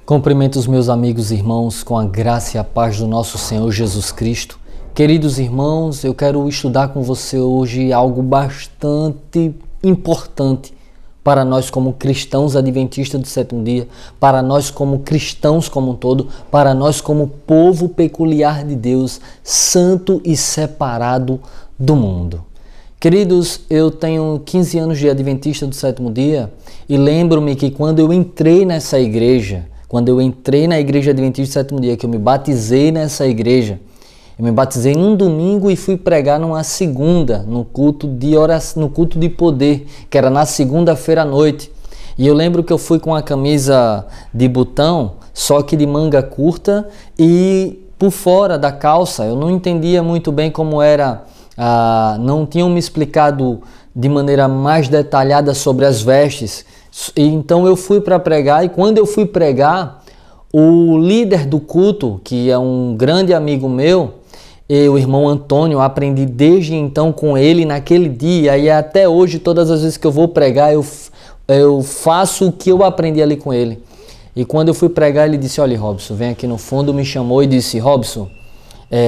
Cumprimento os meus amigos e irmãos com a graça e a paz do nosso Senhor Jesus Cristo. Queridos irmãos, eu quero estudar com você hoje algo bastante importante para nós como cristãos adventistas do sétimo dia, para nós como cristãos como um todo, para nós como povo peculiar de Deus, santo e separado do mundo. Queridos, eu tenho 15 anos de adventista do sétimo dia e lembro-me que quando eu entrei na igreja adventista do sétimo dia, que eu me batizei nessa igreja, eu me batizei num domingo e fui pregar numa segunda, no culto de oração, no culto de poder, que era na segunda-feira à noite. E eu lembro que eu fui com a camisa de botão, só que de manga curta e por fora da calça. Eu não entendia muito bem como era, não tinham me explicado de maneira mais detalhada sobre as vestes. Então eu fui para pregar e quando eu fui pregar, o líder do culto, que é um grande amigo meu, o irmão Antônio, aprendi desde então com ele naquele dia e até hoje, todas as vezes que eu vou pregar, eu faço o que eu aprendi ali com ele. E quando eu fui pregar, ele disse: olha, Robson, vem aqui no fundo, me chamou e disse: Robson,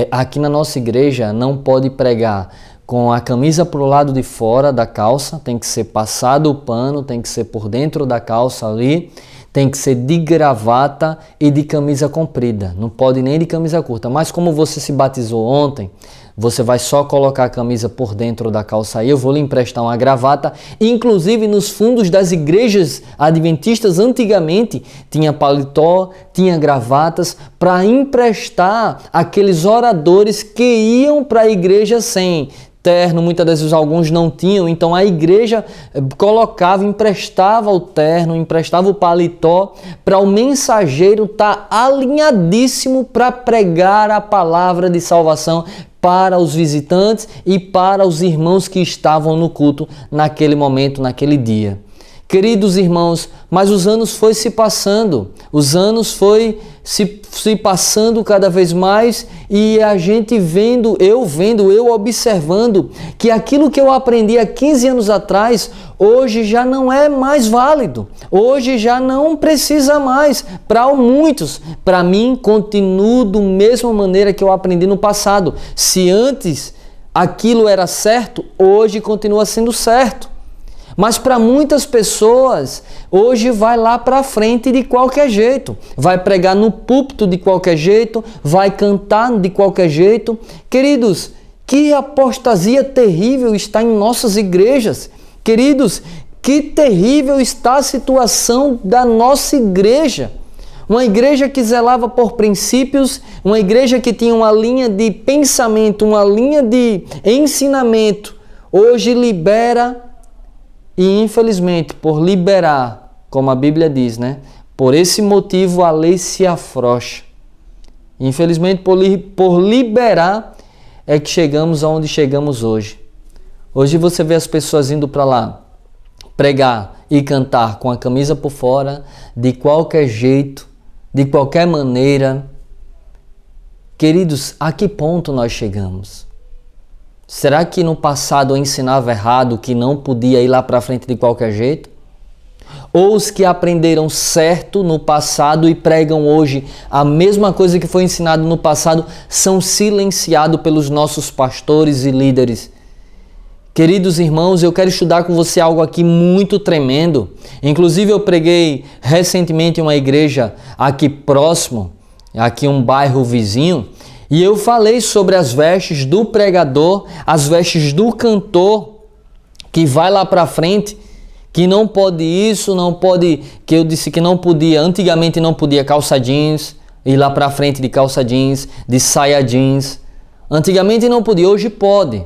aqui na nossa igreja não pode pregar com a camisa pro lado de fora da calça, tem que ser passado o pano, tem que ser por dentro da calça ali, tem que ser de gravata e de camisa comprida, não pode nem de camisa curta. Mas como você se batizou ontem, você vai só colocar a camisa por dentro da calça aí, eu vou lhe emprestar uma gravata. Inclusive nos fundos das igrejas adventistas antigamente tinha paletó, tinha gravatas para emprestar aqueles oradores que iam para a igreja sem terno, muitas das vezes alguns não tinham, então a igreja colocava, emprestava o terno, emprestava o paletó para o mensageiro estar alinhadíssimo para pregar a palavra de salvação para os visitantes e para os irmãos que estavam no culto naquele momento, naquele dia. Queridos irmãos, mas os anos foi se passando, se passando cada vez mais e a gente eu observando que aquilo que eu aprendi há 15 anos atrás, hoje já não é mais válido, hoje já não precisa mais para muitos. Para mim, continuo da mesma maneira que eu aprendi no passado. Se antes aquilo era certo, hoje continua sendo certo. Mas para muitas pessoas, hoje vai lá para frente de qualquer jeito. Vai pregar no púlpito de qualquer jeito, vai cantar de qualquer jeito. Queridos, que apostasia terrível está em nossas igrejas. Queridos, que terrível está a situação da nossa igreja. Uma igreja que zelava por princípios, uma igreja que tinha uma linha de pensamento, uma linha de ensinamento, hoje libera. E infelizmente, por liberar, como a Bíblia diz, né? Por esse motivo a lei se afrouxa. Infelizmente, por liberar, é que chegamos aonde chegamos hoje. Hoje você vê as pessoas indo para lá pregar e cantar com a camisa por fora, de qualquer jeito, de qualquer maneira. Queridos, a que ponto nós chegamos? Será que no passado eu ensinava errado, que não podia ir lá para frente de qualquer jeito? Ou os que aprenderam certo no passado e pregam hoje a mesma coisa que foi ensinado no passado são silenciados pelos nossos pastores e líderes? Queridos irmãos, eu quero estudar com você algo aqui muito tremendo. Inclusive eu preguei recentemente em uma igreja aqui próximo, aqui um bairro vizinho, e eu falei sobre as vestes do pregador, as vestes do cantor, que vai lá para frente, que não pode isso, não pode, que eu disse que não podia, antigamente não podia calça jeans, ir lá para frente de calça jeans, de saia jeans. Antigamente não podia, hoje pode.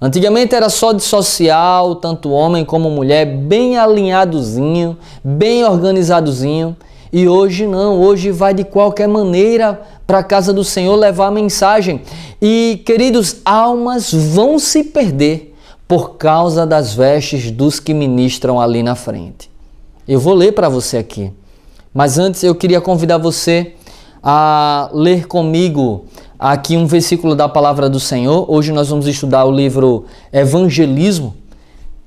Antigamente era só de social, tanto homem como mulher, bem alinhadozinho, bem organizadozinho. E hoje não, hoje vai de qualquer maneira para a casa do Senhor levar a mensagem. E, queridos, almas vão se perder por causa das vestes dos que ministram ali na frente. Eu vou ler para você aqui. Mas antes eu queria convidar você a ler comigo aqui um versículo da palavra do Senhor. Hoje nós vamos estudar o livro Evangelismo.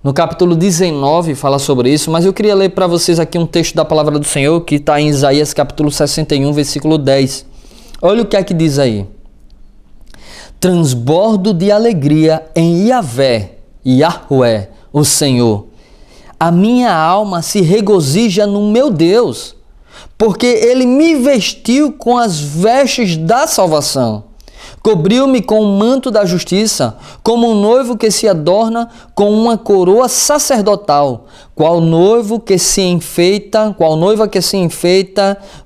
No capítulo 19 fala sobre isso, mas eu queria ler para vocês aqui um texto da palavra do Senhor que está em Isaías capítulo 61, versículo 10. Olha o que é que diz aí. Transbordo de alegria em Yahvé, o Senhor. A minha alma se regozija no meu Deus, porque Ele me vestiu com as vestes da salvação. Cobriu-me com o manto da justiça, como um noivo que se adorna com uma coroa sacerdotal, qual noiva que se enfeita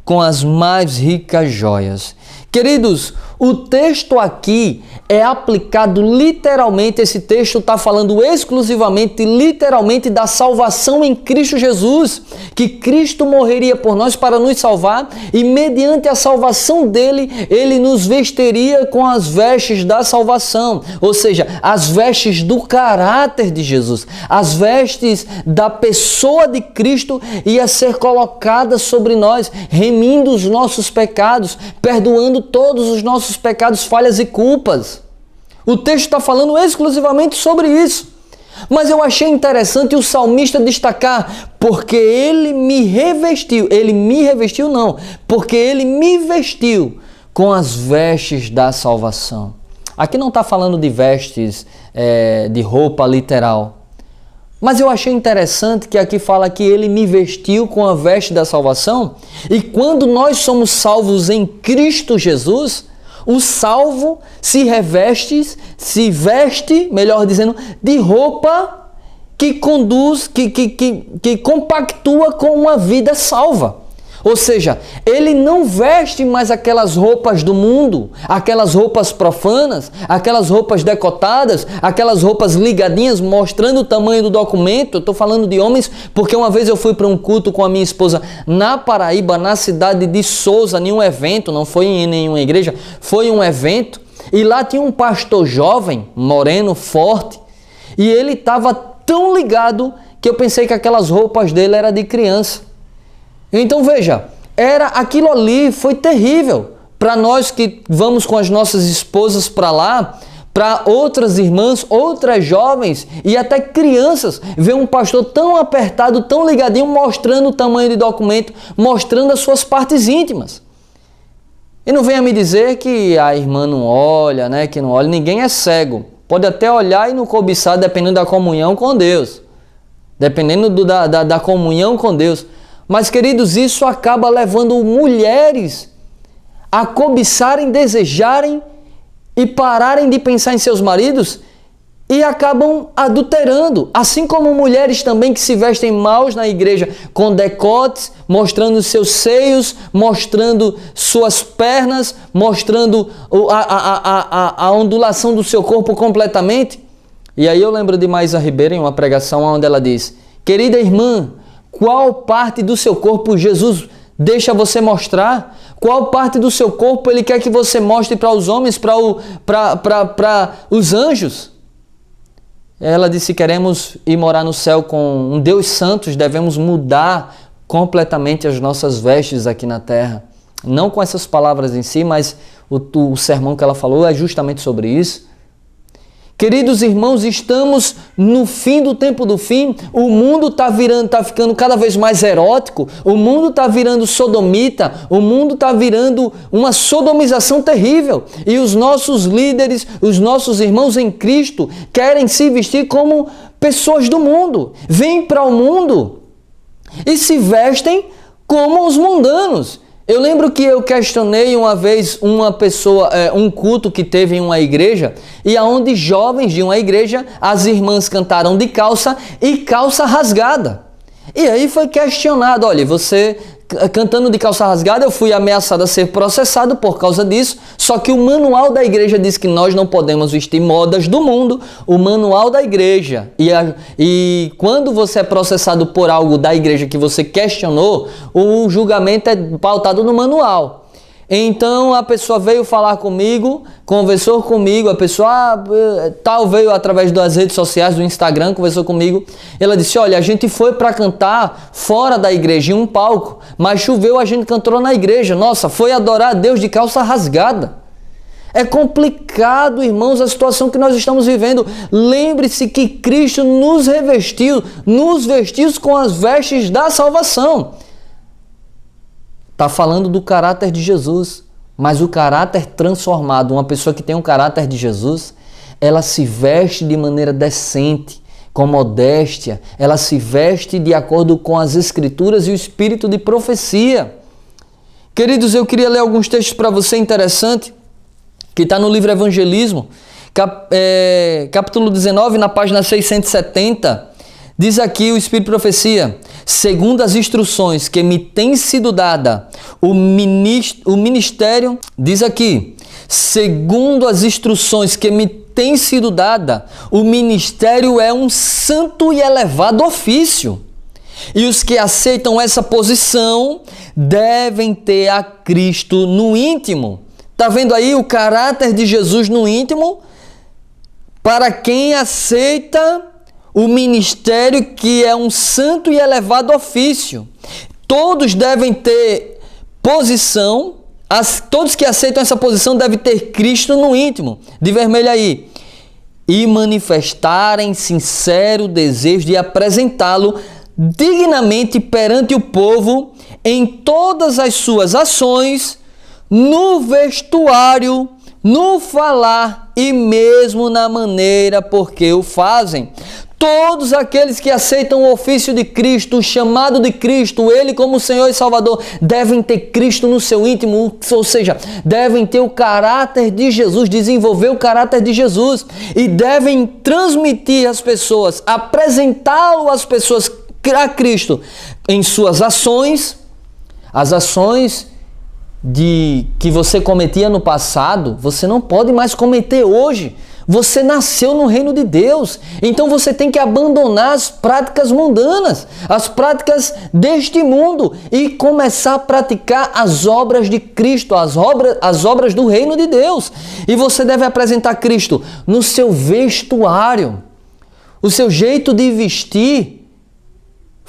com as mais ricas joias. Queridos, o texto aqui é aplicado literalmente, esse texto está falando exclusivamente, literalmente da salvação em Cristo Jesus, que Cristo morreria por nós para nos salvar e mediante a salvação dele, ele nos vestiria com as vestes da salvação, ou seja, as vestes do caráter de Jesus, as vestes da pessoa de Cristo ia ser colocada sobre nós, remindo os nossos pecados, perdoando todos os nossos pecados, falhas e culpas. O texto está falando exclusivamente sobre isso. Mas eu achei interessante o salmista destacar, porque ele me revestiu com as vestes da salvação. Aqui não está falando de vestes, de roupa literal. Mas eu achei interessante que aqui fala que ele me vestiu com a veste da salvação. E quando nós somos salvos em Cristo Jesus, o salvo se veste, melhor dizendo, de roupa que conduz, que compactua com uma vida salva. Ou seja, ele não veste mais aquelas roupas do mundo, aquelas roupas profanas, aquelas roupas decotadas, aquelas roupas ligadinhas mostrando o tamanho do documento. Eu estou falando de homens porque uma vez eu fui para um culto com a minha esposa na Paraíba, na cidade de Souza, em um evento, não foi em nenhuma igreja, foi um evento, e lá tinha um pastor jovem, moreno, forte, e ele estava tão ligado que eu pensei que aquelas roupas dele eram de criança. Então veja, aquilo ali foi terrível para nós que vamos com as nossas esposas para lá, para outras irmãs, outras jovens e até crianças, ver um pastor tão apertado, tão ligadinho, mostrando o tamanho de documento, mostrando as suas partes íntimas. E não venha me dizer que a irmã não olha, né? Que não olha, ninguém é cego. Pode até olhar e não cobiçar, dependendo da comunhão com Deus. Dependendo da comunhão com Deus. Mas, queridos, isso acaba levando mulheres a cobiçarem, desejarem e pararem de pensar em seus maridos e acabam adulterando. Assim como mulheres também que se vestem maus na igreja com decotes, mostrando seus seios, mostrando suas pernas, mostrando a ondulação do seu corpo completamente. E aí eu lembro de Maísa Ribeiro em uma pregação onde ela diz: querida irmã, qual parte do seu corpo Jesus deixa você mostrar? Qual parte do seu corpo Ele quer que você mostre para os homens, para os anjos? Ela disse: se queremos ir morar no céu com um Deus santo, devemos mudar completamente as nossas vestes aqui na terra. Não com essas palavras em si, mas o sermão que ela falou é justamente sobre isso. Queridos irmãos, estamos no fim do tempo do fim, o mundo está ficando cada vez mais erótico, o mundo está virando sodomita, o mundo está virando uma sodomização terrível. E os nossos líderes, os nossos irmãos em Cristo querem se vestir como pessoas do mundo, vêm para o mundo e se vestem como os mundanos. Eu lembro que eu questionei uma vez uma pessoa, um culto que teve em uma igreja, e aonde jovens de uma igreja, as irmãs cantaram de calça e calça rasgada. E aí foi questionado: olha, você cantando de calça rasgada, eu fui ameaçado a ser processado por causa disso, só que o manual da igreja diz que nós não podemos vestir modas do mundo, o manual da igreja. E quando você é processado por algo da igreja que você questionou, o julgamento é pautado no manual. Então a pessoa veio falar comigo, conversou comigo, a pessoa veio através das redes sociais, do Instagram, conversou comigo. Ela disse: olha, a gente foi para cantar fora da igreja, em um palco, mas choveu, a gente cantou na igreja. Nossa, foi adorar a Deus de calça rasgada. É complicado, irmãos, a situação que nós estamos vivendo. Lembre-se que Cristo nos vestiu com as vestes da salvação. Está falando do caráter de Jesus, mas o caráter transformado, uma pessoa que tem um caráter de Jesus, ela se veste de maneira decente, com modéstia, ela se veste de acordo com as Escrituras e o espírito de profecia. Queridos, eu queria ler alguns textos para você interessante, que está no livro Evangelismo, capítulo 19, na página 670, diz aqui o Espírito de Profecia: segundo as instruções que me tem sido dada, o ministério, diz aqui, segundo as instruções que me tem sido dada, o ministério é um santo e elevado ofício. E os que aceitam essa posição devem ter a Cristo no íntimo. Está vendo aí o caráter de Jesus no íntimo? Para quem aceita o ministério, que é um santo e elevado ofício. Todos devem ter posição, todos que aceitam essa posição devem ter Cristo no íntimo. De vermelho aí. E manifestarem sincero desejo de apresentá-lo dignamente perante o povo em todas as suas ações, no vestuário, no falar e mesmo na maneira por que o fazem. Todos aqueles que aceitam o ofício de Cristo, o chamado de Cristo, Ele como Senhor e Salvador, devem ter Cristo no seu íntimo, ou seja, devem ter o caráter de Jesus, desenvolver o caráter de Jesus e devem transmitir às pessoas, apresentá-lo às pessoas a Cristo em suas ações, as ações que você cometia no passado, você não pode mais cometer hoje. Você nasceu no reino de Deus, então você tem que abandonar as práticas mundanas, as práticas deste mundo e começar a praticar as obras de Cristo, as obras do reino de Deus. E você deve apresentar Cristo no seu vestuário, o seu jeito de vestir.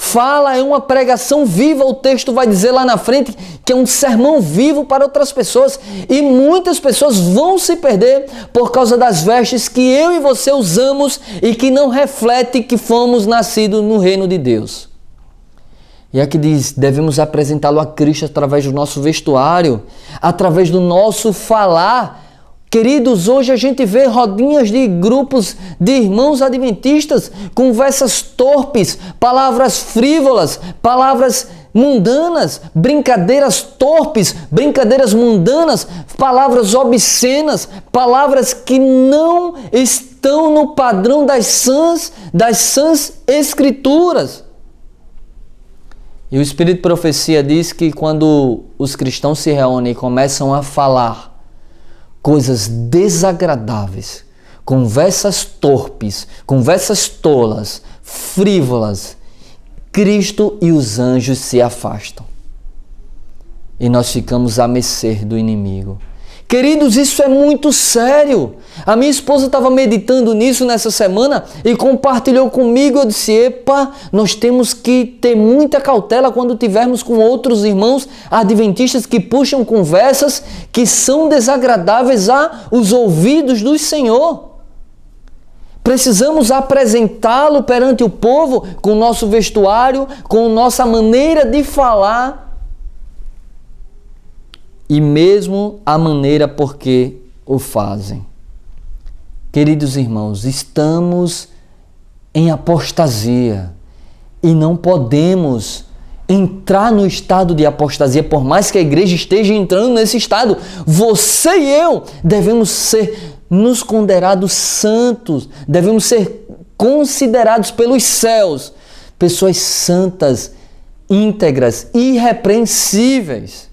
Fala, é uma pregação viva, o texto vai dizer lá na frente que é um sermão vivo para outras pessoas. E muitas pessoas vão se perder por causa das vestes que eu e você usamos e que não reflete que fomos nascidos no reino de Deus. E aqui diz, devemos apresentá-lo a Cristo através do nosso vestuário, através do nosso falar. Queridos, hoje a gente vê rodinhas de grupos de irmãos adventistas, conversas torpes, palavras frívolas, palavras mundanas, brincadeiras torpes, brincadeiras mundanas, palavras obscenas, palavras que não estão no padrão das sãs Escrituras. E o Espírito de Profecia diz que quando os cristãos se reúnem e começam a falar coisas desagradáveis, conversas torpes, conversas tolas, frívolas, Cristo e os anjos se afastam. E nós ficamos à mercê do inimigo. Queridos, isso é muito sério. A minha esposa estava meditando nisso nessa semana e compartilhou comigo. Eu disse, epa, nós temos que ter muita cautela quando tivermos com outros irmãos adventistas que puxam conversas que são desagradáveis aos ouvidos do Senhor. Precisamos apresentá-lo perante o povo com o nosso vestuário, com nossa maneira de falar e mesmo a maneira por que o fazem. Queridos irmãos, estamos em apostasia e não podemos entrar no estado de apostasia, por mais que a igreja esteja entrando nesse estado. Você e eu devemos ser nos considerados santos, devemos ser considerados pelos céus pessoas santas, íntegras, irrepreensíveis,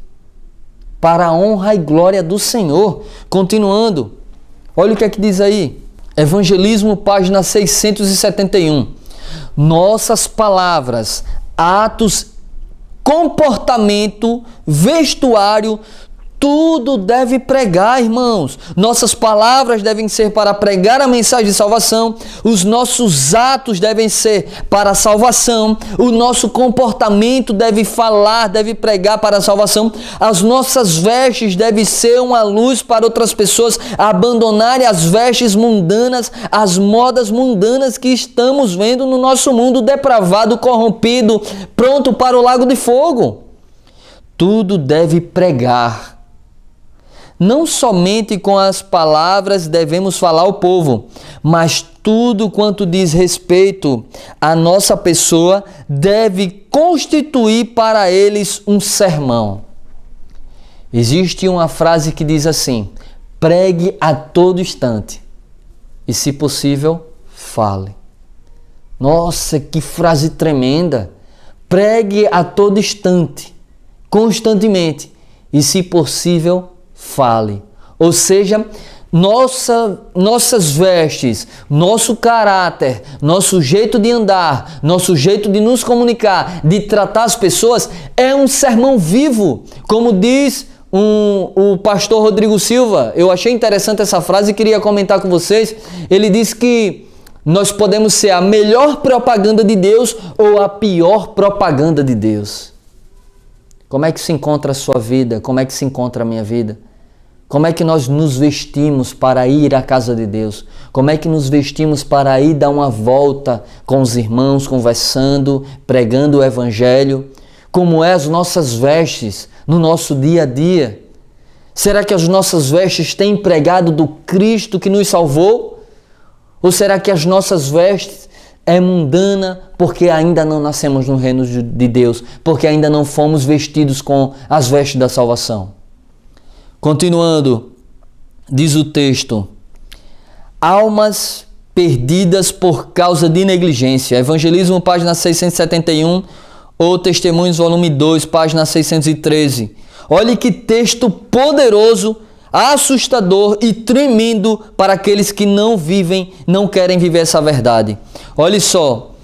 para a honra e glória do Senhor. Continuando, olha o que é que diz aí. Evangelismo, página 671. Nossas palavras, atos, comportamento, vestuário, tudo deve pregar, irmãos. Nossas palavras devem ser para pregar a mensagem de salvação. Os nossos atos devem ser para a salvação. O nosso comportamento deve falar, deve pregar para a salvação. As nossas vestes devem ser uma luz para outras pessoas abandonarem as vestes mundanas, as modas mundanas que estamos vendo no nosso mundo depravado, corrompido, pronto para o lago de fogo. Tudo deve pregar. Não somente com as palavras devemos falar ao povo, mas tudo quanto diz respeito à nossa pessoa deve constituir para eles um sermão. Existe uma frase que diz assim: pregue a todo instante e, se possível, fale. Nossa, que frase tremenda! Pregue a todo instante, constantemente e, se possível, fale. Ou seja, nossas vestes, nosso caráter, nosso jeito de andar, nosso jeito de nos comunicar, de tratar as pessoas é um sermão vivo. Como diz o pastor Rodrigo Silva, eu achei interessante essa frase e queria comentar com vocês. Ele diz que nós podemos ser a melhor propaganda de Deus ou a pior propaganda de Deus. Como é que se encontra a sua vida? Como é que se encontra a minha vida? Como é que nós nos vestimos para ir à casa de Deus? Como é que nos vestimos para ir dar uma volta com os irmãos, conversando, pregando o Evangelho? Como é as nossas vestes no nosso dia a dia? Será que as nossas vestes têm pregado do Cristo que nos salvou? Ou será que as nossas vestes é mundana porque ainda não nascemos no reino de Deus, porque ainda não fomos vestidos com as vestes da salvação? Continuando, diz o texto: almas perdidas por causa de negligência. Evangelismo, página 671, ou Testemunhos, volume 2, página 613. Olhe que texto poderoso, assustador e tremendo para aqueles que não querem viver essa verdade. Olhe só,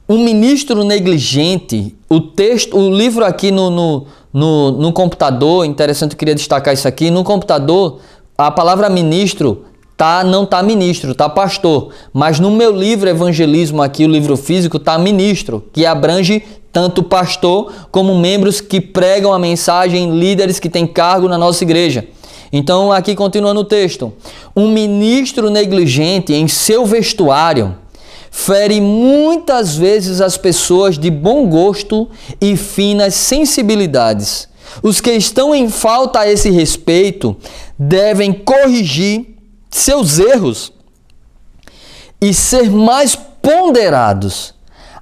um ministro negligente, o livro aqui no computador, interessante, eu queria destacar isso aqui, no computador a palavra ministro não está ministro, está pastor, mas no meu livro Evangelismo aqui, o livro físico, está ministro, que abrange tanto pastor como membros que pregam a mensagem, líderes que têm cargo na nossa igreja. Então aqui continua no texto: um ministro negligente em seu vestuário fere muitas vezes as pessoas de bom gosto e finas sensibilidades. Os que estão em falta a esse respeito devem corrigir seus erros e ser mais ponderados.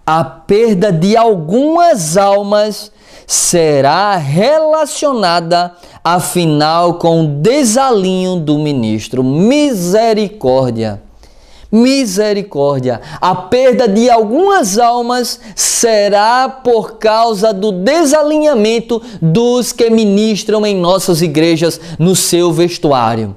A perda de algumas almas será relacionada, afinal, com o desalinho do ministro. Misericórdia! Misericórdia! A perda de algumas almas será por causa do desalinhamento dos que ministram em nossas igrejas no seu vestuário.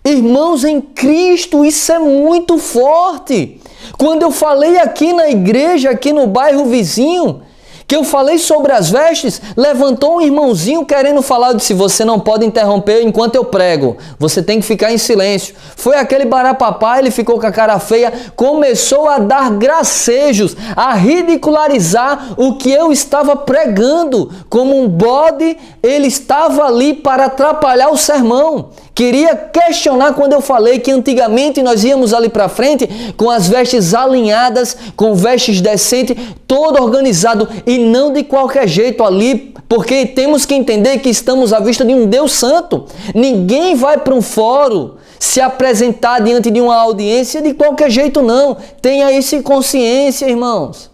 Irmãos em Cristo, isso é muito forte. Quando eu falei aqui na igreja, aqui no bairro vizinho, que eu falei sobre as vestes, levantou um irmãozinho querendo falar. Eu disse: você não pode interromper enquanto eu prego, você tem que ficar em silêncio. Foi aquele barapapá, ele ficou com a cara feia, começou a dar gracejos, a ridicularizar o que eu estava pregando. Como um bode, ele estava ali para atrapalhar o sermão. Queria questionar quando eu falei que antigamente nós íamos ali para frente com as vestes alinhadas, com vestes decentes, todo organizado e não de qualquer jeito ali, porque temos que entender que estamos à vista de um Deus santo. Ninguém vai para um fórum se apresentar diante de uma audiência de qualquer jeito, não. Tenha isso em consciência, irmãos.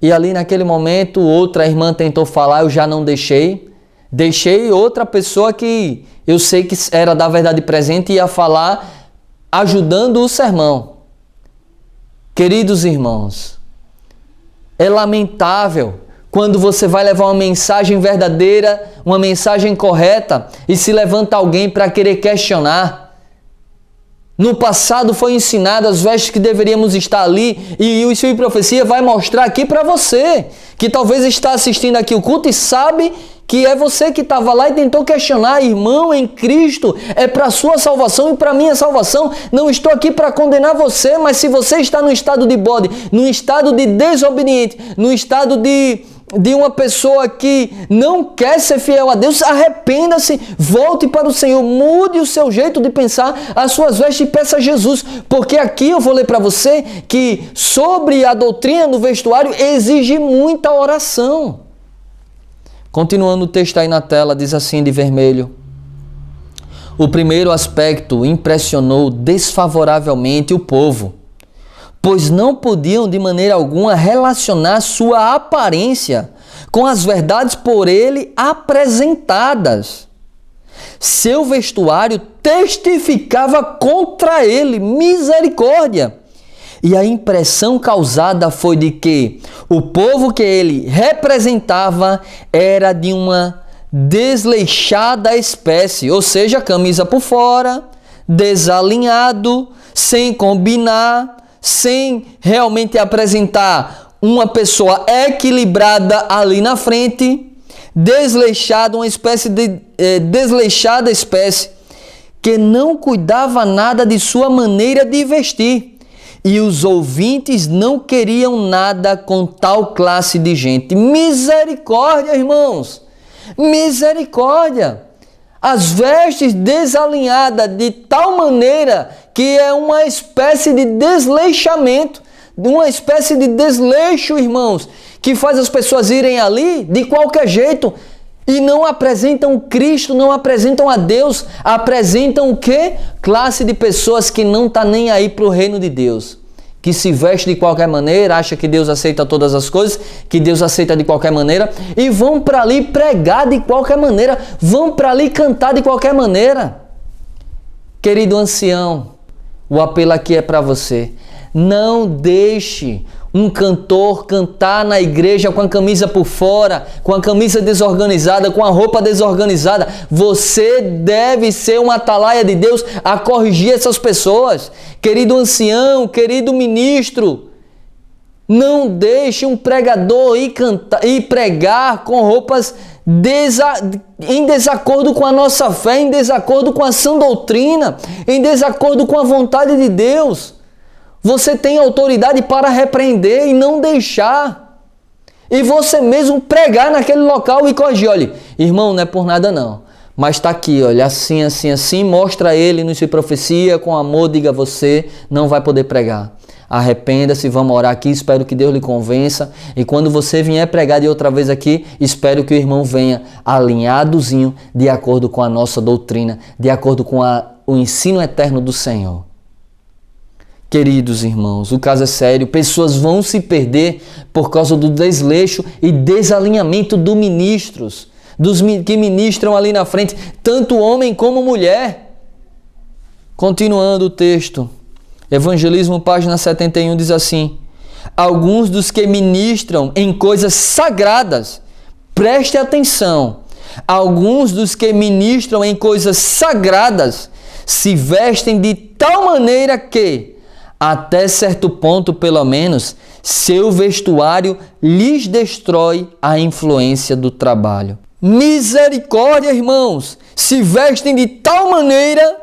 E ali naquele momento, outra irmã tentou falar, eu já não deixei. Deixei outra pessoa que eu sei que era da verdade presente e ia falar ajudando o sermão. Queridos irmãos, é lamentável quando você vai levar uma mensagem verdadeira, uma mensagem correta e se levanta alguém para querer questionar. No passado foi ensinado as vestes que deveríamos estar ali e o Espírito de Profecia vai mostrar aqui para você, que talvez está assistindo aqui o culto e sabe que é você que estava lá e tentou questionar, irmão, em Cristo é para a sua salvação e para a minha salvação. Não estou aqui para condenar você, mas se você está no estado de bode, no estado de desobediente, no estado de uma pessoa que não quer ser fiel a Deus, arrependa-se, volte para o Senhor, mude o seu jeito de pensar, as suas vestes e peça a Jesus, porque aqui eu vou ler para você que sobre a doutrina do vestuário exige muita oração. Continuando o texto aí na tela, diz assim de vermelho: o primeiro aspecto impressionou desfavoravelmente o povo, pois não podiam de maneira alguma relacionar sua aparência com as verdades por ele apresentadas. Seu vestuário testificava contra ele, misericórdia. E a impressão causada foi de que o povo que ele representava era de uma desleixada espécie, ou seja, camisa por fora, desalinhado, sem combinar, sem realmente apresentar uma pessoa equilibrada ali na frente, desleixado, uma espécie de desleixada espécie que não cuidava nada de sua maneira de vestir. E os ouvintes não queriam nada com tal classe de gente. Misericórdia, irmãos! Misericórdia! As vestes desalinhadas de tal maneira que é uma espécie de desleixamento, uma espécie de desleixo, irmãos, que faz as pessoas irem ali de qualquer jeito e não apresentam Cristo, não apresentam a Deus, apresentam o quê? Classe de pessoas que não está nem aí para o reino de Deus, que se veste de qualquer maneira, acha que Deus aceita todas as coisas, que Deus aceita de qualquer maneira, e vão para ali pregar de qualquer maneira, vão para ali cantar de qualquer maneira. Querido ancião, o apelo aqui é para você: não deixe um cantor cantar na igreja com a camisa por fora, com a camisa desorganizada, com a roupa desorganizada. Você deve ser uma atalaia de Deus a corrigir essas pessoas. Querido ancião, querido ministro, não deixe um pregador ir pregar com roupas em desacordo com a nossa fé, em desacordo com a sã doutrina, em desacordo com a vontade de Deus. Você tem autoridade para repreender e não deixar. E você mesmo pregar naquele local e corrigir. Olha, irmão, não é por nada não, mas está aqui, olha, assim, assim, assim, mostra ele, não se profecia, com amor, diga: você não vai poder pregar. Arrependa-se, vamos orar aqui, espero que Deus lhe convença. E quando você vier pregar de outra vez aqui, espero que o irmão venha alinhadozinho, de acordo com a nossa doutrina, de acordo com o ensino eterno do Senhor. Queridos irmãos, o caso é sério, pessoas vão se perder por causa do desleixo e desalinhamento dos ministros, dos que ministram ali na frente, tanto homem como mulher. Continuando o texto, Evangelismo, página 71, diz assim: alguns dos que ministram em coisas sagradas, preste atenção, alguns dos que ministram em coisas sagradas se vestem de tal maneira que, até certo ponto pelo menos, seu vestuário lhes destrói a influência do trabalho. Misericórdia, irmãos! Se vestem de tal maneira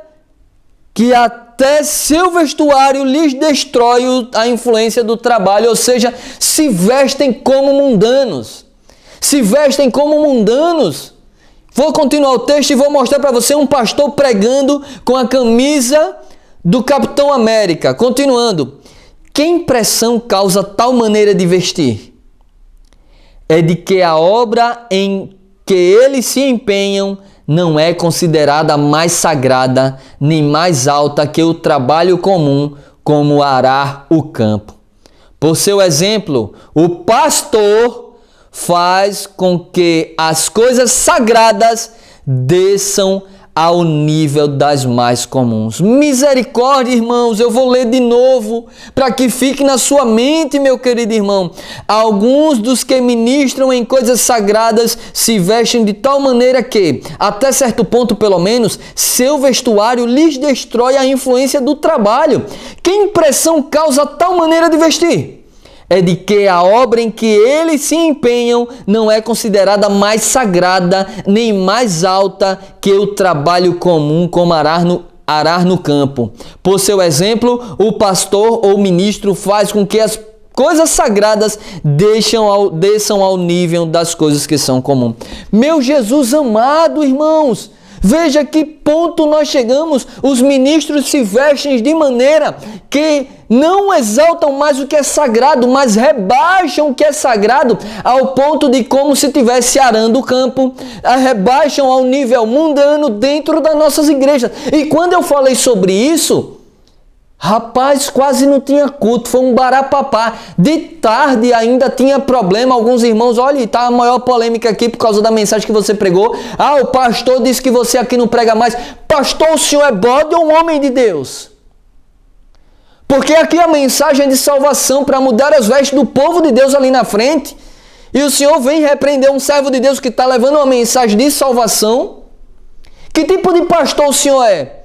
que até seu vestuário lhes destrói a influência do trabalho, ou seja, se vestem como mundanos. Se vestem como mundanos. Vou continuar o texto e vou mostrar para você um pastor pregando com a camisa do Capitão América. Continuando, que impressão causa tal maneira de vestir? É de que a obra em que eles se empenham não é considerada mais sagrada nem mais alta que o trabalho comum, como arar o campo. Por seu exemplo, o pastor faz com que as coisas sagradas desçam ao nível das mais comuns. Misericórdia, irmãos, eu vou ler de novo para que fique na sua mente, meu querido irmão. Alguns dos que ministram em coisas sagradas se vestem de tal maneira que, até certo ponto pelo menos, seu vestuário lhes destrói a influência do trabalho. Que impressão causa tal maneira de vestir? é de que a obra em que eles se empenham não é considerada mais sagrada nem mais alta que o trabalho comum como arar no campo. Por seu exemplo, o pastor ou ministro faz com que as coisas sagradas desçam ao nível das coisas que são comuns. Meu Jesus amado, irmãos, veja que ponto nós chegamos. Os ministros se vestem de maneira que não exaltam mais o que é sagrado, mas rebaixam o que é sagrado ao ponto de como se estivesse arando o campo, rebaixam ao nível mundano dentro das nossas igrejas. E quando eu falei sobre isso, rapaz, quase não tinha culto, foi um barapapá. De tarde ainda tinha problema, alguns irmãos, olha, está a maior polêmica aqui por causa da mensagem que você pregou. Ah, o pastor disse que você aqui não prega mais. Pastor, o senhor é bode ou um homem de Deus? Porque aqui a mensagem é de salvação para mudar as vestes do povo de Deus ali na frente. E o senhor vem repreender um servo de Deus que está levando uma mensagem de salvação. Que tipo de pastor o senhor é?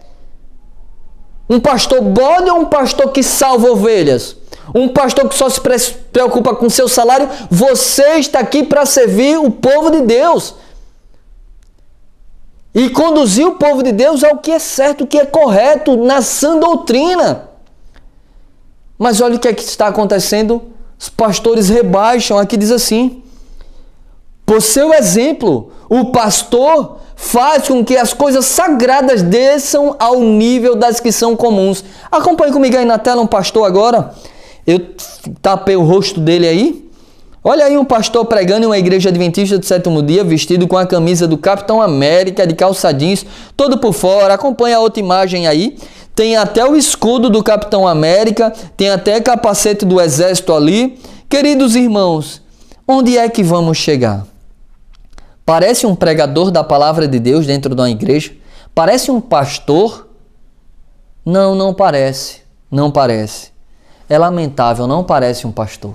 Um pastor bode ou um pastor que salva ovelhas? Um pastor que só se preocupa com seu salário? Você está aqui para servir o povo de Deus. E conduzir o povo de Deus ao que é certo, o que é correto, na sã doutrina. Mas olha o que é que está acontecendo. Os pastores rebaixam. Aqui diz assim: por seu exemplo, o pastor faz com que as coisas sagradas desçam ao nível das que são comuns. Acompanhe comigo aí na tela um pastor agora. Eu tapei o rosto dele aí. Olha aí um pastor pregando em uma igreja adventista do sétimo dia, vestido com a camisa do Capitão América, de calça jeans, todo por fora. Acompanhe a outra imagem aí. Tem até o escudo do Capitão América, tem até capacete do exército ali. Queridos irmãos, onde é que vamos chegar? Parece um pregador da palavra de Deus dentro de uma igreja? Parece um pastor? Não, não parece. Não parece. É lamentável, não parece um pastor.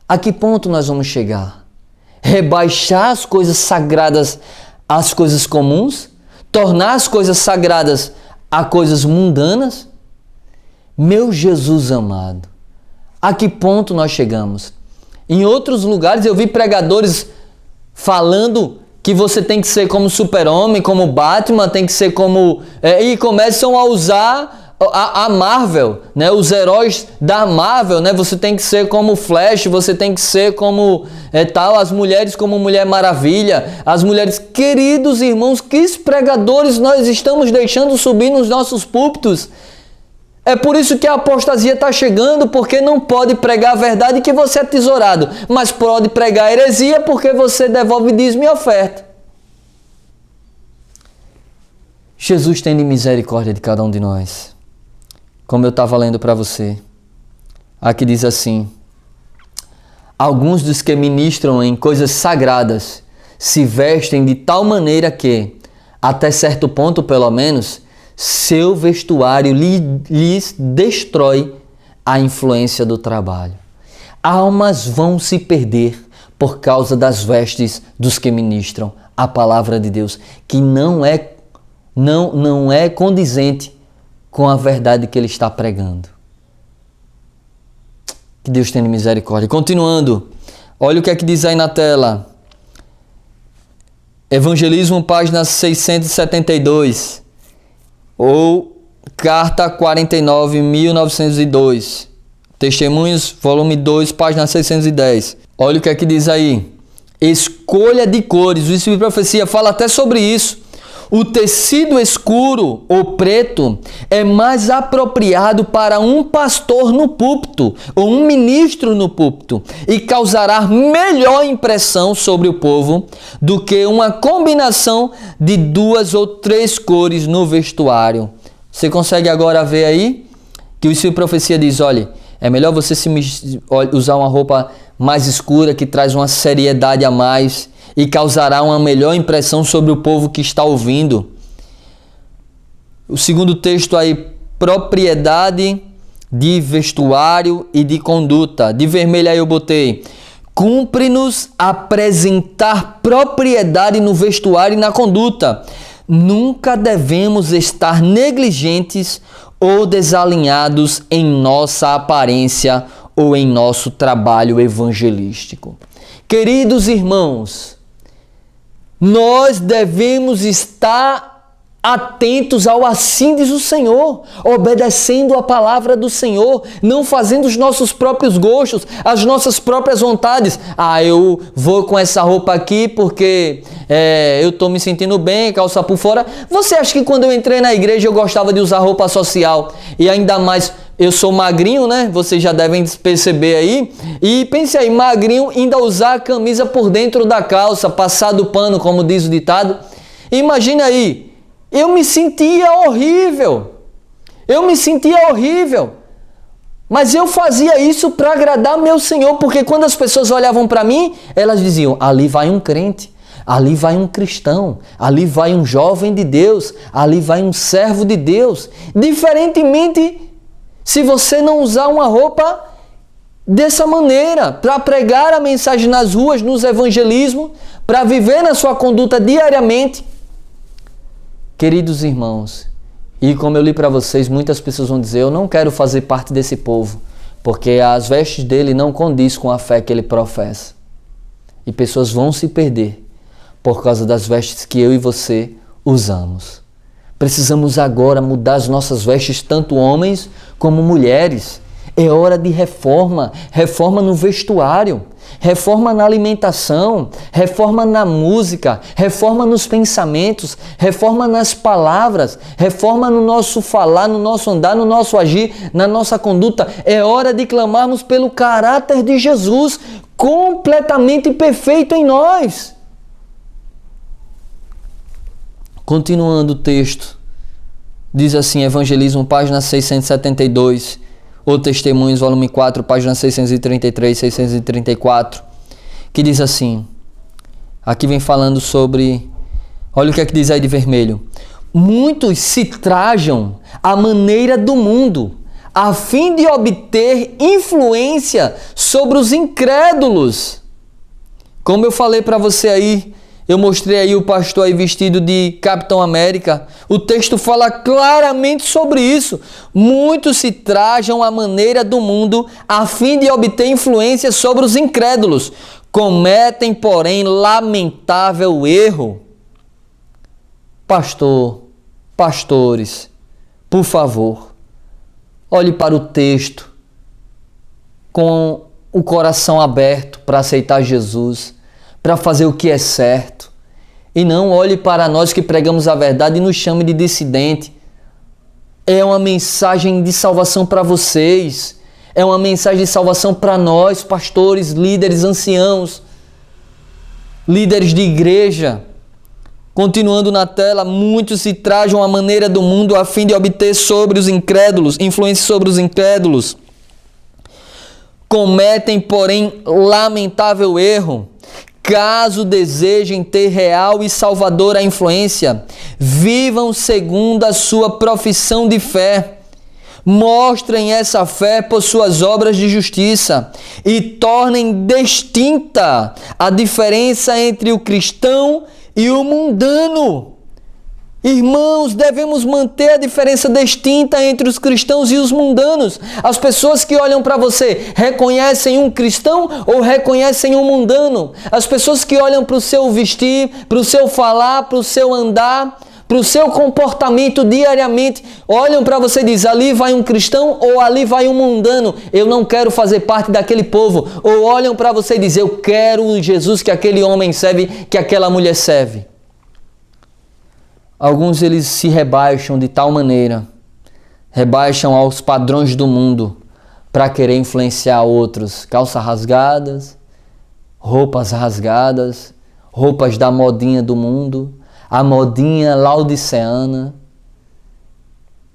A que ponto nós vamos chegar? Rebaixar as coisas sagradas às coisas comuns? Tornar as coisas sagradas a coisas mundanas? Meu Jesus amado, a que ponto nós chegamos? Em outros lugares eu vi pregadores falando que você tem que ser como Super-Homem, como Batman, tem que ser como... e começam a usar a Marvel, né? Os heróis da Marvel, né? Você tem que ser como Flash, você tem que ser como tal, as mulheres como Mulher Maravilha, as mulheres... Queridos irmãos, que pregadores nós estamos deixando subir nos nossos púlpitos? É por isso que a apostasia está chegando, porque não pode pregar a verdade que você é tesourado, mas pode pregar a heresia porque você devolve dízimo e oferta. Jesus tem misericórdia de cada um de nós. Como eu estava lendo para você, aqui diz assim: alguns dos que ministram em coisas sagradas se vestem de tal maneira que, até certo ponto pelo menos, seu vestuário lhes destrói a influência do trabalho. Almas vão se perder por causa das vestes dos que ministram a palavra de Deus, que não é condizente com a verdade que ele está pregando. Que Deus tenha misericórdia. Continuando, olha o que é que diz aí na tela. Evangelismo, página 672. Ou carta 49, 1902. Testemunhos, volume 2, página 610. Olha o que é que diz aí. Escolha de cores. O Espírito de Profecia fala até sobre isso. O tecido escuro ou preto é mais apropriado para um pastor no púlpito ou um ministro no púlpito e causará melhor impressão sobre o povo do que uma combinação de 2 ou 3 cores no vestuário. Você consegue agora ver aí que o Espírito de Profecia diz, olha, é melhor você usar uma roupa mais escura que traz uma seriedade a mais e causará uma melhor impressão sobre o povo que está ouvindo. O segundo texto aí, propriedade de vestuário e de conduta. De vermelho aí eu botei: cumpre-nos apresentar propriedade no vestuário e na conduta. Nunca devemos estar negligentes ou desalinhados em nossa aparência ou em nosso trabalho evangelístico. Queridos irmãos, nós devemos estar atentos ao assim diz o Senhor, obedecendo a palavra do Senhor, não fazendo os nossos próprios gostos, as nossas próprias vontades. Eu vou com essa roupa aqui porque eu estou me sentindo bem, calça por fora. Você acha que quando eu entrei na igreja eu gostava de usar roupa social? E ainda mais, eu sou magrinho, né? Vocês já devem perceber aí. E pense aí, magrinho, ainda usar a camisa por dentro da calça, passar do pano, como diz o ditado. Imagina aí, eu me sentia horrível. Mas eu fazia isso para agradar meu Senhor, porque quando as pessoas olhavam para mim, elas diziam, ali vai um crente, ali vai um cristão, ali vai um jovem de Deus, ali vai um servo de Deus. Diferentemente, se você não usar uma roupa dessa maneira, para pregar a mensagem nas ruas, nos evangelismos, para viver na sua conduta diariamente. Queridos irmãos, e como eu li para vocês, muitas pessoas vão dizer, eu não quero fazer parte desse povo, porque as vestes dele não condiz com a fé que ele professa. E pessoas vão se perder por causa das vestes que eu e você usamos. Precisamos agora mudar as nossas vestes, tanto homens como mulheres. É hora de reforma no vestuário, reforma na alimentação, reforma na música, reforma nos pensamentos, reforma nas palavras, reforma no nosso falar, no nosso andar, no nosso agir, na nossa conduta. É hora de clamarmos pelo caráter de Jesus completamente perfeito em nós. Continuando o texto, diz assim, Evangelismo, página 672, ou Testemunhos, volume 4, página 633, 634, que diz assim, aqui vem falando sobre, olha o que é que diz aí de vermelho, muitos se trajam à maneira do mundo, a fim de obter influência sobre os incrédulos. Como eu falei para você aí, eu mostrei aí o pastor aí vestido de Capitão América. O texto fala claramente sobre isso. Muitos se trajam à maneira do mundo a fim de obter influência sobre os incrédulos. Cometem, porém, lamentável erro. Pastores, por favor, olhe para o texto com o coração aberto para aceitar Jesus, para fazer o que é certo. E não olhe para nós que pregamos a verdade e nos chame de dissidente. É uma mensagem de salvação para vocês. É uma mensagem de salvação para nós, pastores, líderes, anciãos, líderes de igreja. Continuando na tela, muitos se trajam à maneira do mundo a fim de obter sobre os incrédulos, influência sobre os incrédulos. Cometem, porém, lamentável erro. Caso desejem ter real e salvadora influência, vivam segundo a sua profissão de fé. Mostrem essa fé por suas obras de justiça e tornem distinta a diferença entre o cristão e o mundano. Irmãos, devemos manter a diferença distinta entre os cristãos e os mundanos. As pessoas que olham para você reconhecem um cristão ou reconhecem um mundano? As pessoas que olham para o seu vestir, para o seu falar, para o seu andar, para o seu comportamento diariamente, olham para você e dizem, ali vai um cristão ou ali vai um mundano, eu não quero fazer parte daquele povo. Ou olham para você e dizem, eu quero o Jesus que aquele homem serve, que aquela mulher serve. Alguns eles se rebaixam de tal maneira, rebaixam aos padrões do mundo para querer influenciar outros. Calças rasgadas, roupas da modinha do mundo, a modinha laodiceana.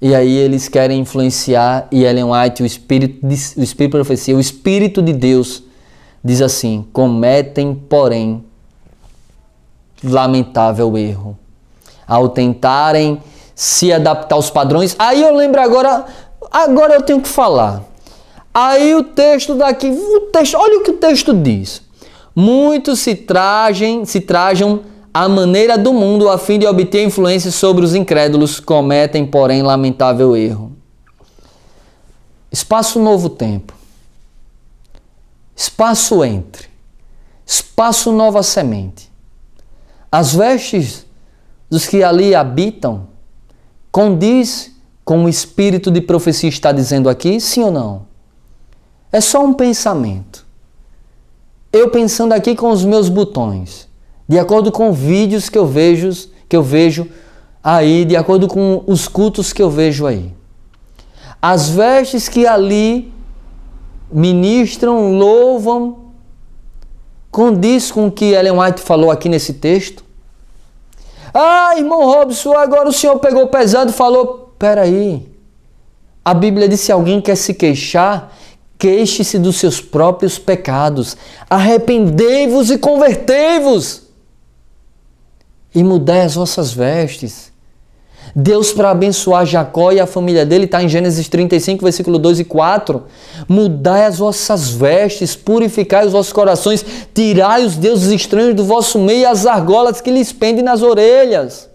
E aí eles querem influenciar, e Ellen White, o Espírito Profecia, o Espírito de Deus, diz assim, cometem, porém, lamentável erro. Ao tentarem se adaptar aos padrões. Aí eu lembro agora eu tenho que falar. Aí o texto daqui, olha o que o texto diz. Muitos se trajam à maneira do mundo a fim de obter influência sobre os incrédulos, cometem, porém, lamentável erro. Espaço Novo Tempo. espaço entre, espaço nova semente. As vestes dos que ali habitam condiz com o espírito de profecia está dizendo aqui, sim ou não? É só um pensamento. Eu pensando aqui com os meus botões, de acordo com vídeos que eu vejo aí, de acordo com os cultos que eu vejo aí. As vestes que ali ministram, louvam, condiz com o que Ellen White falou aqui nesse texto. Ah, irmão Robson, agora o senhor pegou pesado e falou, peraí, a Bíblia diz: se alguém quer se queixar, queixe-se dos seus próprios pecados, arrependei-vos e convertei-vos, e mudai as vossas vestes. Deus, para abençoar Jacó e a família dele, está em Gênesis 35, versículo 2 e 4. Mudai as vossas vestes, purificai os vossos corações, tirai os deuses estranhos do vosso meio e as argolas que lhes pendem nas orelhas.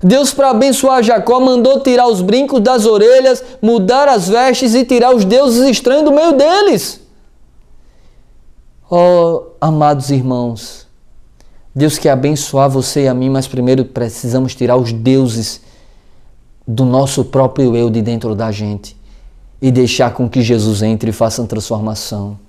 Deus, para abençoar Jacó, mandou tirar os brincos das orelhas, mudar as vestes e tirar os deuses estranhos do meio deles. Oh, amados irmãos, Deus quer abençoar você e a mim, mas primeiro precisamos tirar os deuses do nosso próprio eu de dentro da gente e deixar com que Jesus entre e faça uma transformação.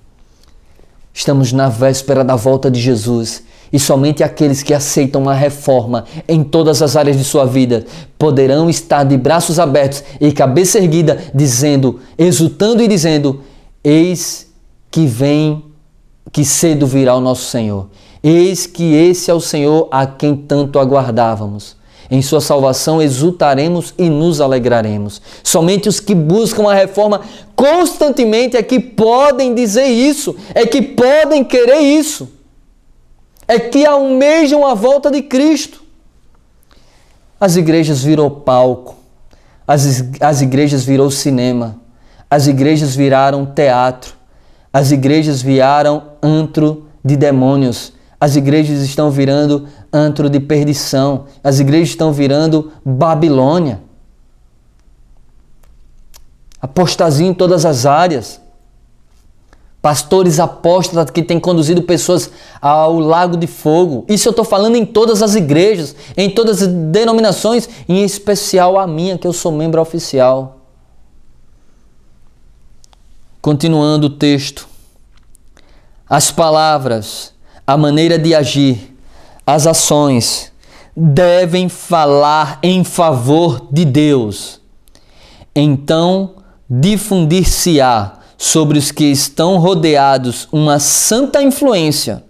Estamos na véspera da volta de Jesus e somente aqueles que aceitam a reforma em todas as áreas de sua vida poderão estar de braços abertos e cabeça erguida, dizendo, exultando e dizendo: eis que vem, que cedo virá o nosso Senhor. Eis que esse é o Senhor a quem tanto aguardávamos. Em sua salvação exultaremos e nos alegraremos. Somente os que buscam a reforma constantemente é que podem dizer isso, é que podem querer isso, é que almejam a volta de Cristo. As igrejas virou palco, as igrejas virou cinema, as igrejas viraram teatro, as igrejas viraram antro de demônios. As igrejas estão virando antro de perdição. As igrejas estão virando Babilônia. Apostasia em todas as áreas. Pastores apóstatas que têm conduzido pessoas ao lago de fogo. Isso eu estou falando em todas as igrejas, em todas as denominações, em especial a minha, que eu sou membro oficial. Continuando o texto. As palavras, a maneira de agir, as ações devem falar em favor de Deus. Então, difundir-se-á sobre os que estão rodeados uma santa influência,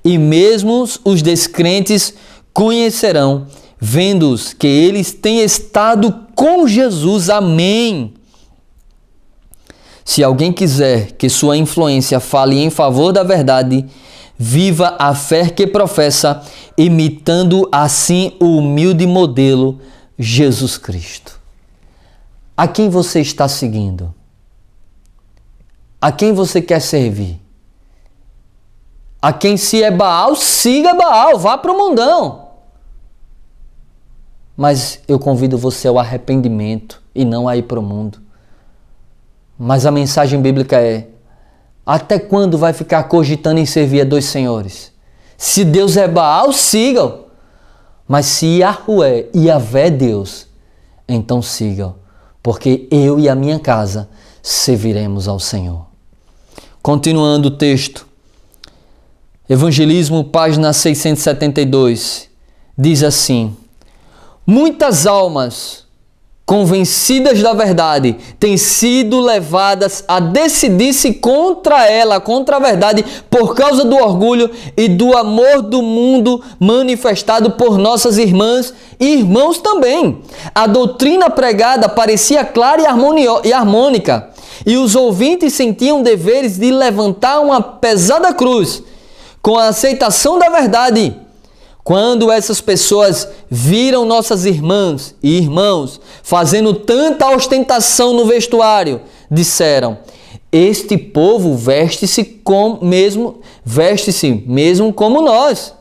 e mesmo os descrentes conhecerão, vendo-os que eles têm estado com Jesus. Amém. Se alguém quiser que sua influência fale em favor da verdade, viva a fé que professa, imitando assim o humilde modelo Jesus Cristo. A quem você está seguindo? A quem você quer servir? A quem, se é Baal, siga Baal, vá para o mundão. Mas eu convido você ao arrependimento e não a ir para o mundo. Mas a mensagem bíblica é: até quando vai ficar cogitando em servir a dois senhores? Se Deus é Baal, sigam. Mas se Yahvé é Deus, então sigam. Porque eu e a minha casa serviremos ao Senhor. Continuando o texto. Evangelismo, página 672. Diz assim: muitas almas convencidas da verdade, têm sido levadas a decidir-se contra ela, contra a verdade, por causa do orgulho e do amor do mundo manifestado por nossas irmãs e irmãos também. A doutrina pregada parecia clara e harmônica, e os ouvintes sentiam deveres de levantar uma pesada cruz com a aceitação da verdade. Quando essas pessoas viram nossas irmãs e irmãos fazendo tanta ostentação no vestuário, disseram: este povo veste-se mesmo como nós.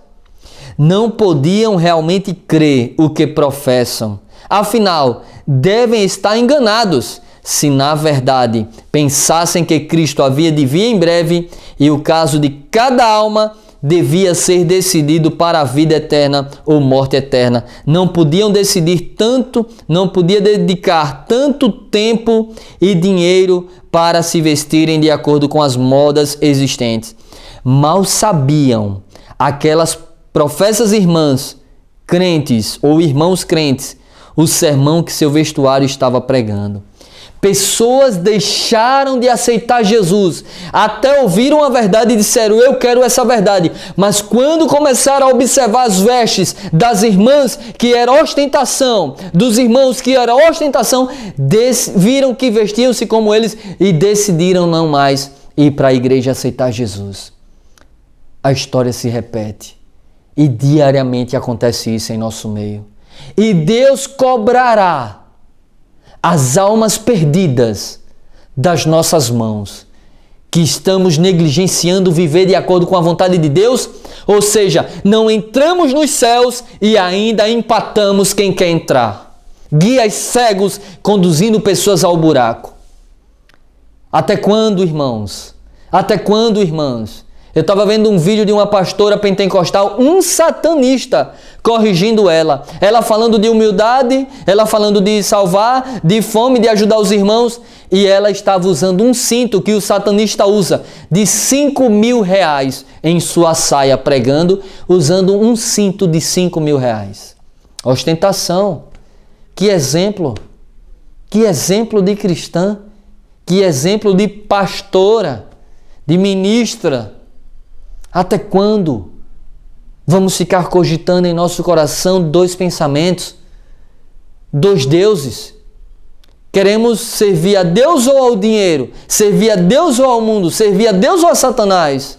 Não podiam realmente crer o que professam. Afinal, devem estar enganados. se na verdade pensassem que Cristo havia de vir em breve e o caso de cada alma devia ser decidido para a vida eterna ou morte eterna. Não podiam decidir tanto, não podia dedicar tanto tempo e dinheiro para se vestirem de acordo com as modas existentes. Mal sabiam aquelas professas irmãs crentes ou irmãos crentes o sermão que seu vestuário estava pregando. Pessoas deixaram de aceitar Jesus, até ouviram a verdade e disseram, eu quero essa verdade. Mas quando começaram a observar as vestes das irmãs, que era ostentação, dos irmãos que era ostentação, viram que vestiam-se como eles e decidiram não mais ir para a igreja aceitar Jesus. A história se repete e diariamente acontece isso em nosso meio. E Deus cobrará as almas perdidas das nossas mãos, que estamos negligenciando viver de acordo com a vontade de Deus, ou seja, não entramos nos céus e ainda empatamos quem quer entrar. Guias cegos conduzindo pessoas ao buraco. Até quando, irmãos? Até quando, irmãs? Eu estava vendo um vídeo de uma pastora pentecostal, um satanista, corrigindo ela. Ela falando de humildade, ela falando de salvar, de fome, de ajudar os irmãos. E ela estava usando um cinto que o satanista usa, de R$5.000 em sua saia, pregando, usando um cinto de R$5.000. Ostentação. Que exemplo! Que exemplo de cristã! Que exemplo de pastora, de ministra! Até quando vamos ficar cogitando em nosso coração dois pensamentos, dois deuses? Queremos servir a Deus ou ao dinheiro? Servir a Deus ou ao mundo? Servir a Deus ou a Satanás?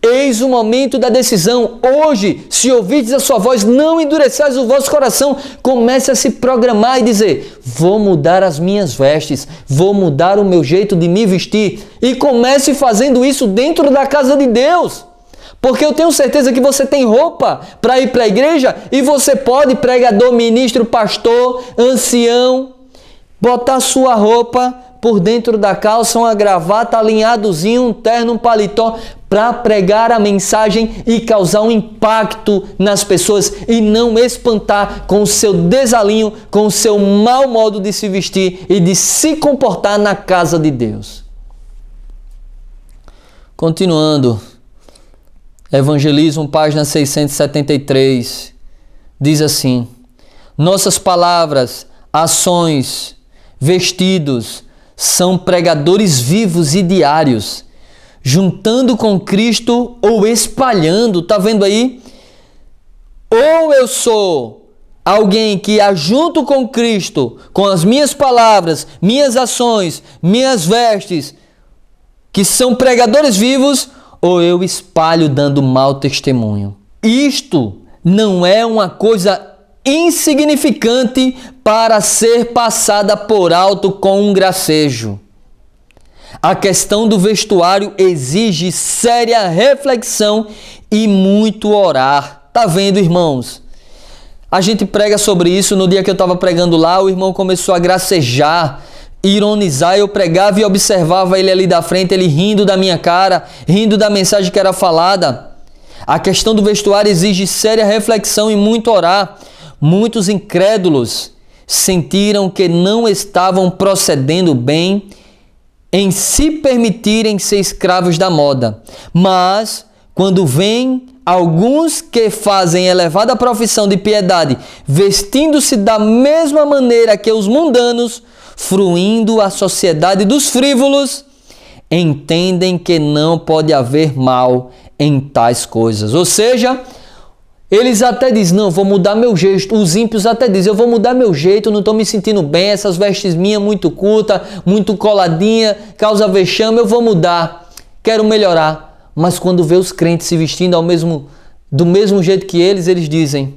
Eis o momento da decisão. Hoje, se ouvirdes a sua voz, não endureçais o vosso coração. Comece a se programar e dizer, vou mudar as minhas vestes, vou mudar o meu jeito de me vestir. E comece fazendo isso dentro da casa de Deus. Porque eu tenho certeza que você tem roupa para ir para a igreja e você pode, pregador, ministro, pastor, ancião, botar sua roupa por dentro da calça, uma gravata, alinhadozinho, um terno, um paletó, para pregar a mensagem e causar um impacto nas pessoas e não espantar com o seu desalinho, com o seu mau modo de se vestir e de se comportar na casa de Deus. Continuando, Evangelismo, página 673, diz assim, nossas palavras, ações, vestidos, são pregadores vivos e diários, juntando com Cristo ou espalhando, tá vendo aí? Ou eu sou alguém que ajunto com Cristo, com as minhas palavras, minhas ações, minhas vestes, que são pregadores vivos, ou eu espalho dando mau testemunho. Isto não é uma coisa insignificante para ser passada por alto com um gracejo. A questão do vestuário exige séria reflexão e muito orar. Tá vendo, irmãos? A gente prega sobre isso. No dia que eu estava pregando lá, o irmão começou a gracejar, ironizar. Eu pregava e observava ele ali da frente, ele rindo da minha cara, rindo da mensagem que era falada. A questão do vestuário exige séria reflexão e muito orar. Muitos incrédulos sentiram que não estavam procedendo bem em se permitirem ser escravos da moda. Mas, quando vem alguns que fazem elevada profissão de piedade, vestindo-se da mesma maneira que os mundanos, fruindo a sociedade dos frívolos, entendem que não pode haver mal em tais coisas. Ou seja, eles até dizem, não, vou mudar meu jeito. Os ímpios até dizem, eu vou mudar meu jeito, não estou me sentindo bem, essas vestes minhas muito curta, muito coladinha, causa vexame, eu vou mudar, quero melhorar. Mas quando vê os crentes se vestindo do mesmo jeito que eles dizem,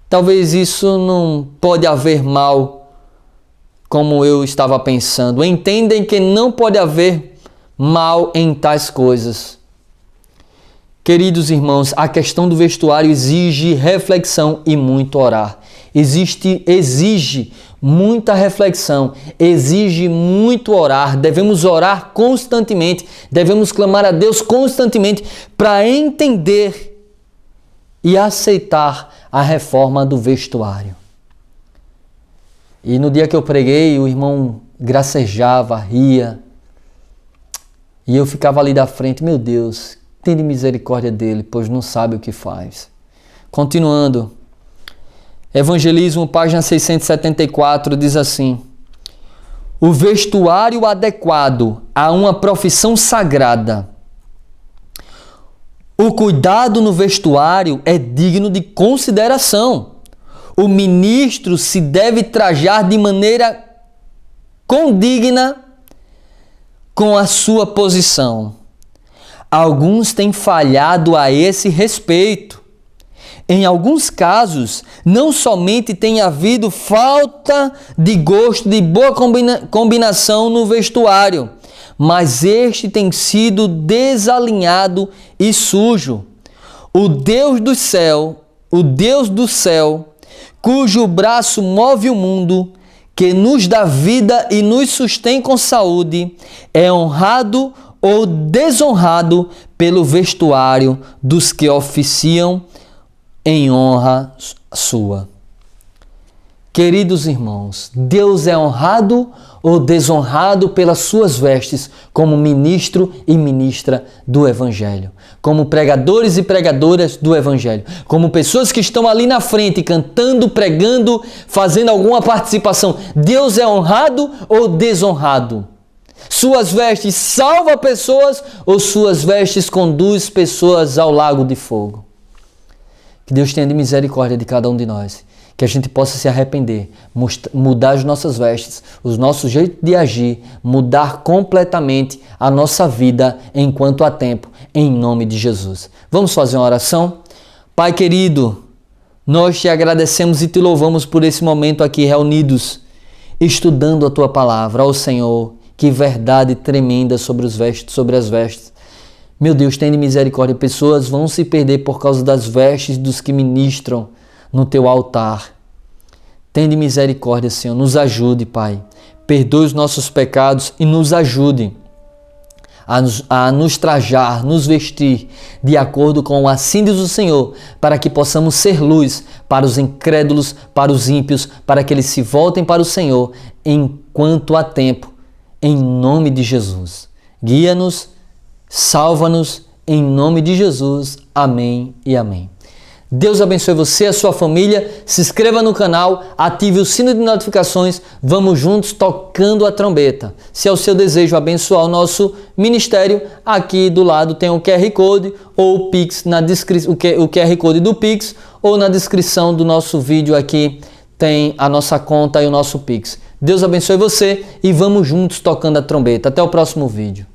talvez isso não pode haver mal, como eu estava pensando. Entendem que não pode haver mal em tais coisas. Queridos irmãos, a questão do vestuário exige reflexão e muito orar. Exige muita reflexão, exige muito orar. Devemos orar constantemente, devemos clamar a Deus constantemente para entender e aceitar a reforma do vestuário. E no dia que eu preguei, o irmão gracejava, ria, e eu ficava ali da frente, meu Deus, tende misericórdia dele, pois não sabe o que faz. Continuando, Evangelismo, página 674, diz assim: o vestuário adequado a uma profissão sagrada. O cuidado no vestuário é digno de consideração. O ministro se deve trajar de maneira condigna com a sua posição. Alguns têm falhado a esse respeito. Em alguns casos, não somente tem havido falta de gosto, de boa combinação no vestuário, mas este tem sido desalinhado e sujo. O Deus do céu, cujo braço move o mundo, que nos dá vida e nos sustém com saúde, é honrado ou desonrado pelo vestuário dos que oficiam em honra sua. Queridos irmãos, Deus é honrado ou desonrado pelas suas vestes como ministro e ministra do Evangelho, como pregadores e pregadoras do Evangelho, como pessoas que estão ali na frente cantando, pregando, fazendo alguma participação. Deus é honrado ou desonrado? Suas vestes salvam pessoas ou suas vestes conduzem pessoas ao lago de fogo? Que Deus tenha de misericórdia de cada um de nós. Que a gente possa se arrepender, mudar as nossas vestes, os nossos jeitos de agir, mudar completamente a nossa vida enquanto há tempo, em nome de Jesus. Vamos fazer uma oração? Pai querido, nós te agradecemos e te louvamos por esse momento aqui reunidos, estudando a tua palavra. Ó Senhor, que verdade tremenda sobre as vestes. Meu Deus, tenha misericórdia. Pessoas vão se perder por causa das vestes dos que ministram no teu altar. Tenha misericórdia, Senhor. Nos ajude, Pai. Perdoe os nossos pecados e nos ajude a nos trajar, nos vestir de acordo com o assim diz o Senhor, para que possamos ser luz para os incrédulos, para os ímpios, para que eles se voltem para o Senhor enquanto há tempo. Em nome de Jesus. Guia-nos, salva-nos, em nome de Jesus. Amém e amém. Deus abençoe você e a sua família. Se inscreva no canal, ative o sino de notificações. Vamos juntos tocando a trombeta. Se é o seu desejo abençoar o nosso ministério, aqui do lado tem o QR Code ou o Pix na descrição, o QR Code do Pix, ou na descrição do nosso vídeo aqui tem a nossa conta e o nosso Pix. Deus abençoe você e vamos juntos tocando a trombeta. Até o próximo vídeo.